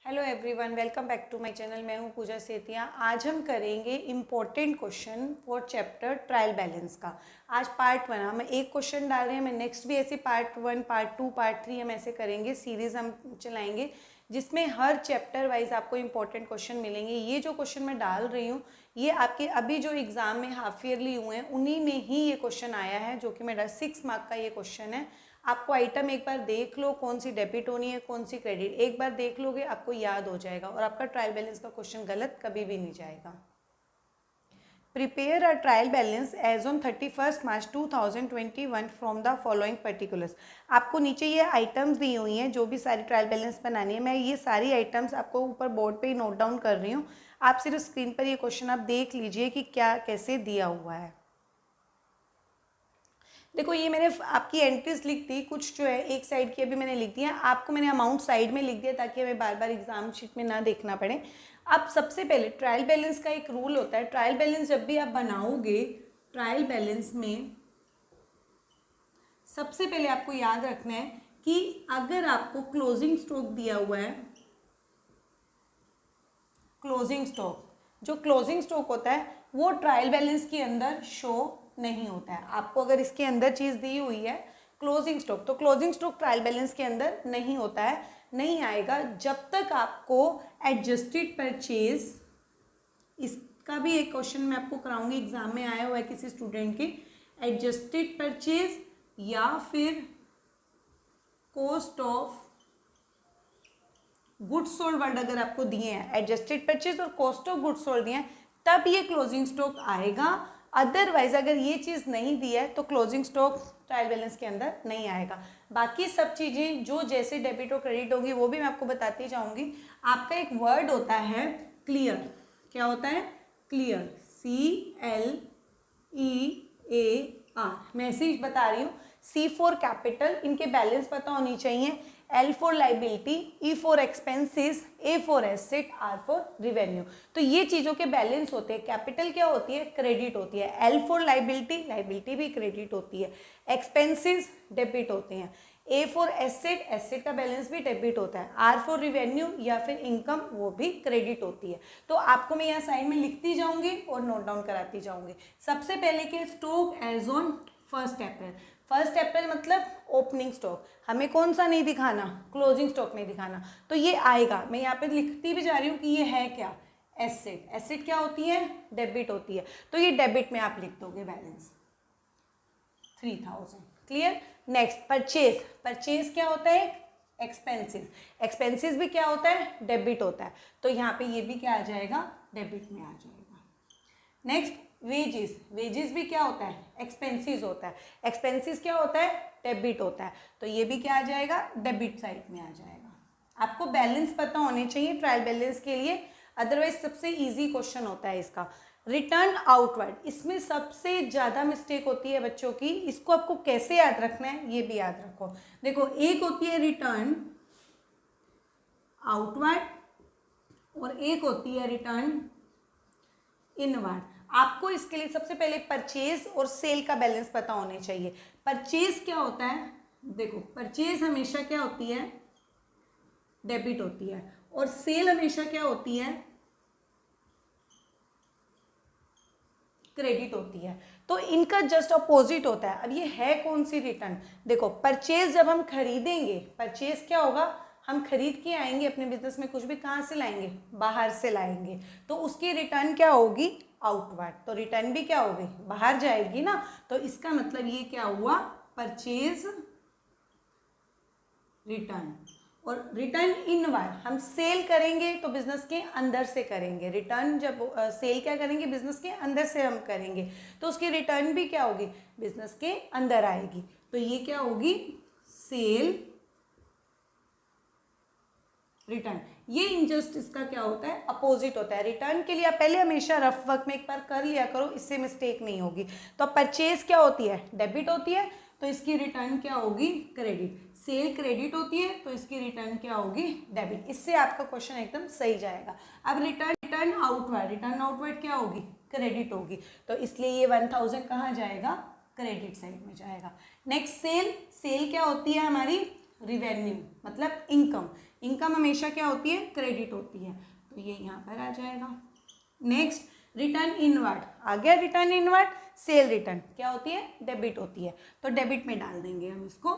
Hello everyone, welcome back to my channel. मैं हूं पूजा सेतिया। आज हम करेंगे important question for chapter trial balance का। आज पार्ट 1 हम एक क्वेश्चन डाल रहे हैं, मैं नेक्स्ट भी ऐसे पार्ट 1, पार्ट 2, पार्ट 3 हम ऐसे करेंगे, सीरीज हम चलाएंगे जिसमें हर चैप्टर वाइज आपको इम्पोर्टेंट क्वेश्चन मिलेंगे। ये जो क्वेश्चन मैं डाल रही हूँ ये आपके अभी जो एग्जाम में हाफ ईयरली हुए हैं उन्हीं में ही ये क्वेश्चन आया है, जो कि मेरा 6 मार्क का ये क्वेश्चन है। आपको आइटम एक बार देख लो, कौन सी डेबिट होनी है कौन सी क्रेडिट, एक बार देख लोगे आपको याद हो जाएगा और आपका ट्रायल बैलेंस का क्वेश्चन गलत कभी भी नहीं जाएगा। Prepare a trial balance as on 31 March 2021 from the following particulars. आपको नीचे ये आइटम्स दी हुई हैं, जो भी सारी ट्रायल बैलेंस बनानी है। मैं ये सारी आइटम्स आपको ऊपर बोर्ड पे ही नोट डाउन कर रही हूँ, आप सिर्फ स्क्रीन पर ये क्वेश्चन आप देख लीजिए कि क्या कैसे दिया हुआ है। देखो ये मैंने आपकी एंट्रीज लिख दी, कुछ जो है एक साइड की अभी मैंने लिख दिया, आपको मैंने अमाउंट साइड में लिख दिया ताकि हमें बार बार एग्जाम शीट में ना देखना पड़े। अब सबसे पहले ट्रायल बैलेंस का एक रूल होता है। ट्रायल बैलेंस जब भी आप बनाओगे, ट्रायल बैलेंस में सबसे पहले आपको याद रखना है कि अगर आपको क्लोजिंग स्टॉक दिया हुआ है, क्लोजिंग स्टॉक, जो क्लोजिंग स्टॉक होता है वो ट्रायल बैलेंस के अंदर शो नहीं होता है। आपको अगर इसके अंदर चीज़ दी हुई है क्लोजिंग स्टॉक, तो क्लोजिंग स्टॉक ट्रायल बैलेंस के अंदर नहीं होता है, नहीं आएगा जब तक आपको एडजस्टेड परचेज, इसका भी एक क्वेश्चन मैं आपको कराऊंगी, एग्जाम में आया हुआ है किसी स्टूडेंट के, एडजस्टेड परचेज या फिर cost of goods sold word अगर आपको दिए हैं, एडजस्टेड परचेज और कॉस्ट ऑफ गुड्स सोल्ड दिए हैं, तब ये क्लोजिंग स्टॉक आएगा। अदरवाइज अगर ये चीज़ नहीं दी है तो क्लोजिंग स्टॉक ट्रायल बैलेंस के अंदर नहीं आएगा। बाकी सब चीज़ें जो जैसे डेबिट और क्रेडिट होगी वो भी मैं आपको बताती जाऊंगी। आपका एक वर्ड होता है क्लियर, क्या होता है? Clear, CLEAR। मैं ऐसे ही बता रही हूँ। C फॉर कैपिटल, इनके बैलेंस पता होनी चाहिए। L for liability, E for expenses, A for asset, R for revenue. तो ये चीज़ों के बैलेंस होते हैं। कैपिटल क्या होती है? क्रेडिट होती है। L फॉर लाइबिलिटी, लाइबिलिटी भी क्रेडिट होती है। एक्सपेंसेस डेबिट होते हैं। A फॉर एसेट, एसेट का बैलेंस भी डेबिट होता है। R फॉर रिवेन्यू या फिर इनकम, वो भी क्रेडिट होती है। तो आपको मैं यहाँ साइड में लिखती जाऊंगी और नोट डाउन कराती जाऊंगी। सबसे पहले के स्टॉक एज ऑन 1 अप्रैल। 1 अप्रैल मतलब ओपनिंग स्टॉक, हमें कौन सा नहीं दिखाना? क्लोजिंग स्टॉक नहीं दिखाना, तो ये आएगा। मैं यहाँ पे लिखती भी जा रही हूँ कि ये है क्या? एसेट। एसेट क्या होती है? डेबिट होती है। तो ये डेबिट में आप लिख दोगे balance 3000। Clear? Next purchase. Purchase क्या होता है? एक्सपेंसेस। एक्सपेंसेस भी क्या होता है? डेबिट होता है। तो यहाँ पे ये भी क्या आ जाएगा? डेबिट में आ जाएगा। Next wages. वेजेस भी क्या होता है? एक्सपेंसेस होता है। एक्सपेंसेस क्या होता है? डेबिट होता है। तो ये भी क्या आ जाएगा? डेबिट साइड में आ जाएगा। आपको बैलेंस पता होने चाहिए ट्रायल बैलेंस के लिए, अदरवाइज सबसे इजी क्वेश्चन होता है इसका। रिटर्न आउटवर्ड, इसमें सबसे ज़्यादा मिस्टेक होती है बच्चों की। इसको आपको कैसे याद रखना है ये भी याद रखो। देखो, एक होती है रिटर्न आउटवर्ड और एक होती है रिटर्न इनवर्ड। आपको इसके लिए सबसे पहले परचेज और सेल का बैलेंस पता होने चाहिए। परचेज क्या होता है? देखो, परचेज हमेशा क्या होती है? डेबिट होती है। और सेल हमेशा क्या होती है? क्रेडिट होती है। तो इनका जस्ट अपोजिट होता है। अब ये है कौन सी रिटर्न? देखो, परचेज जब हम खरीदेंगे, परचेज क्या होगा? हम खरीद के आएंगे अपने बिजनेस में कुछ भी, कहाँ से लाएंगे? बाहर से लाएंगे। तो उसकी रिटर्न क्या होगी? आउटवर्ड। तो रिटर्न भी क्या होगी? बाहर जाएगी ना। तो इसका मतलब ये क्या हुआ? Purchase return. और रिटर्न इनवर्ड, हम सेल करेंगे तो बिजनेस के अंदर से करेंगे। रिटर्न जब सेल क्या करेंगे? बिजनेस के अंदर से हम करेंगे, तो उसकी रिटर्न भी क्या होगी? बिजनेस के अंदर आएगी। तो ये क्या होगी? Cell return. ये इनजस्ट इसका क्या होता है? अपोजिट होता है। रिटर्न के लिए आप पहले हमेशा रफ वर्क में एक बार कर लिया करो, इससे मिस्टेक नहीं होगी। तो परचेज क्या होती है? डेबिट होती है, तो इसकी रिटर्न क्या होगी? क्रेडिट। सेल क्रेडिट होती है, तो इसकी रिटर्न क्या होगी? डेबिट। इससे आपका क्वेश्चन एकदम सही जाएगा। अब रिटर्न आउटवर्ड, रिटर्न आउटवर्ड क्या होगी? क्रेडिट होगी। तो इसलिए ये 1000 कहाँ जाएगा? क्रेडिट साइड में जाएगा। Next cell. सेल क्या होती है हमारी? रिवेन्यू मतलब इनकम। इनकम हमेशा क्या होती है, क्रेडिट होती है, तो ये यहाँ पर आ जाएगा। नेक्स्ट रिटर्न इनवर्ड आ गया, रिटर्न इनवर्ड सेल रिटर्न क्या होती है, डेबिट होती है, तो डेबिट में डाल देंगे हम इसको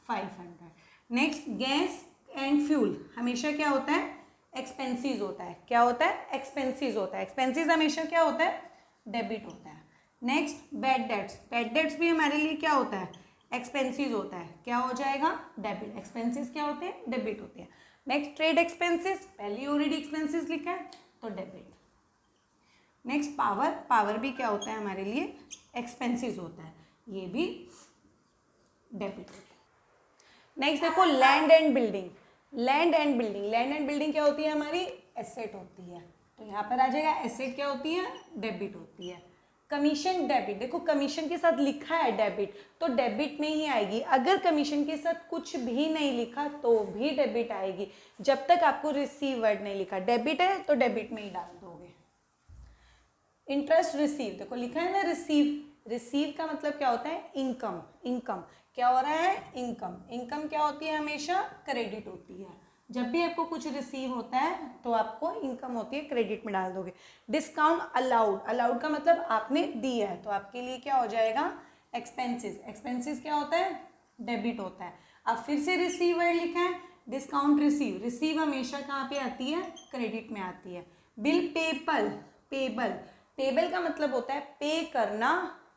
500। नेक्स्ट गैस एंड फ्यूल हमेशा क्या होता है, एक्सपेंसिस होता है, क्या होता है, एक्सपेंसिस होता है, एक्सपेंसिस हमेशा क्या होता है, डेबिट होता है। Next bad debts, bad debts भी हमारे लिए क्या होता है, एक्सपेंसिस होता है, क्या हो जाएगा, डेबिट, एक्सपेंसिस क्या होते हैं, डेबिट होते हैं। नेक्स्ट ट्रेड एक्सपेंसिस, पहले ऑलरेडी एक्सपेंसिस लिखा है तो डेबिट। नेक्स्ट पावर, पावर भी क्या होता है हमारे लिए, एक्सपेंसिस होता है, ये भी डेबिट होता है। नेक्स्ट देखो land and building, land and building, land and building क्या होती है हमारी, एसेट होती है, तो यहाँ पर आ जाएगा एसेट क्या होती है, डेबिट होती है। कमीशन डेबिट, देखो कमीशन के साथ लिखा है डेबिट तो डेबिट में ही आएगी, अगर कमीशन के साथ कुछ भी नहीं लिखा तो भी डेबिट आएगी, जब तक आपको रिसीव वर्ड नहीं लिखा, डेबिट है तो डेबिट में ही डाल दोगे। इंटरेस्ट रिसीव, देखो लिखा है ना रिसीव, रिसीव का मतलब क्या होता है, इनकम, इनकम क्या हो रहा है, इनकम, इनकम क्या होती है, हमेशा क्रेडिट होती है, जब भी आपको कुछ रिसीव होता है तो आपको इनकम होती है, क्रेडिट में डाल दोगे। डिस्काउंट अलाउड, अलाउड का मतलब आपने दिया है तो आपके लिए क्या हो जाएगा, एक्सपेंसिस, एक्सपेंसिस क्या होता है, डेबिट होता है। अब फिर से रिसीव वर्ड लिखा है, डिस्काउंट रिसीव, रिसीव हमेशा कहाँ पे आती है, क्रेडिट में आती है। बिल पेबल, पेबल, पेबल का मतलब होता है पे करना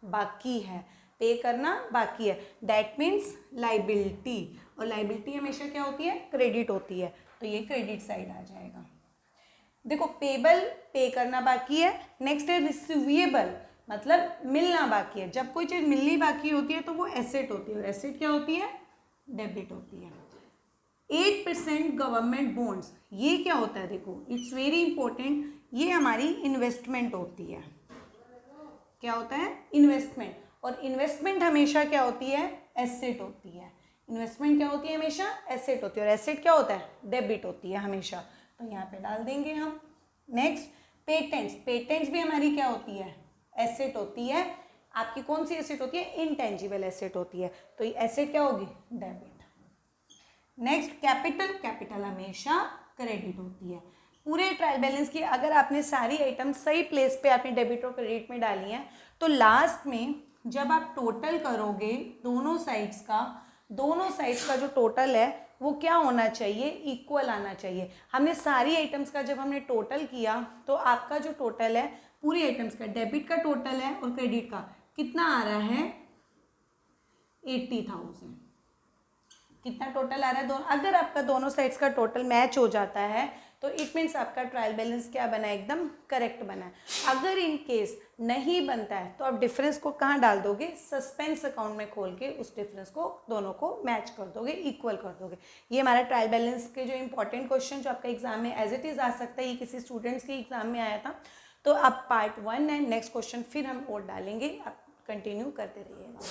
बाकी है, पे करना बाकी है, दैट मीन्स लाइबिलिटी, और लाइबिलिटी हमेशा क्या होती है, क्रेडिट होती है, तो ये क्रेडिट साइड आ जाएगा। देखो पेबल पे करना बाकी है, नेक्स्ट है रिसीवेबल मतलब मिलना बाकी है, जब कोई चीज़ मिलनी बाकी होती है तो वो एसेट होती है, और एसेट क्या होती है, डेबिट होती है। 8% गवर्नमेंट बॉन्ड्स, ये क्या होता है, देखो इट्स वेरी इंपॉर्टेंट, ये हमारी इन्वेस्टमेंट होती है, क्या होता है, इन्वेस्टमेंट, और इन्वेस्टमेंट हमेशा क्या होती है, एसेट होती है, इन्वेस्टमेंट क्या होती है, हमेशा एसेट होती है, और एसेट क्या होता है, डेबिट होती है हमेशा, तो यहाँ पे डाल देंगे हम। नेक्स्ट पेटेंट्स, पेटेंट्स भी हमारी क्या होती है, एसेट होती है, आपकी कौन सी एसेट होती है, इंटेंजिबल एसेट होती है, तो ये एसेट क्या होगी, डेबिट। नेक्स्ट कैपिटल, कैपिटल हमेशा क्रेडिट होती है। पूरे ट्रायल बैलेंस की अगर आपने सारी आइटम सही प्लेस पे आपने डेबिट और क्रेडिट में डाली हैं तो लास्ट में जब आप टोटल करोगे दोनों साइड्स का जो टोटल है वो क्या होना चाहिए, इक्वल आना चाहिए। हमने सारी आइटम्स का जब हमने टोटल किया तो आपका जो टोटल है पूरी आइटम्स का, डेबिट का टोटल है और क्रेडिट का कितना आ रहा है, 80,000, कितना टोटल आ रहा है, अगर आपका दोनों साइड्स का टोटल मैच हो जाता है तो इट मीन्स आपका ट्रायल बैलेंस क्या बना है, एकदम करेक्ट बना है। अगर इन केस नहीं बनता है तो आप डिफरेंस को कहाँ डाल दोगे, सस्पेंस अकाउंट में खोल के उस डिफरेंस को दोनों को मैच कर दोगे, इक्वल कर दोगे। ये हमारा ट्रायल बैलेंस के जो इंपॉर्टेंट क्वेश्चन जो आपका एग्जाम में एज इट इज़ आ सकता है, ये किसी स्टूडेंट्स के एग्जाम में आया था, तो अब पार्ट 1 है, नेक्स्ट क्वेश्चन फिर हम और डालेंगे, आप कंटिन्यू करते रहिएगा।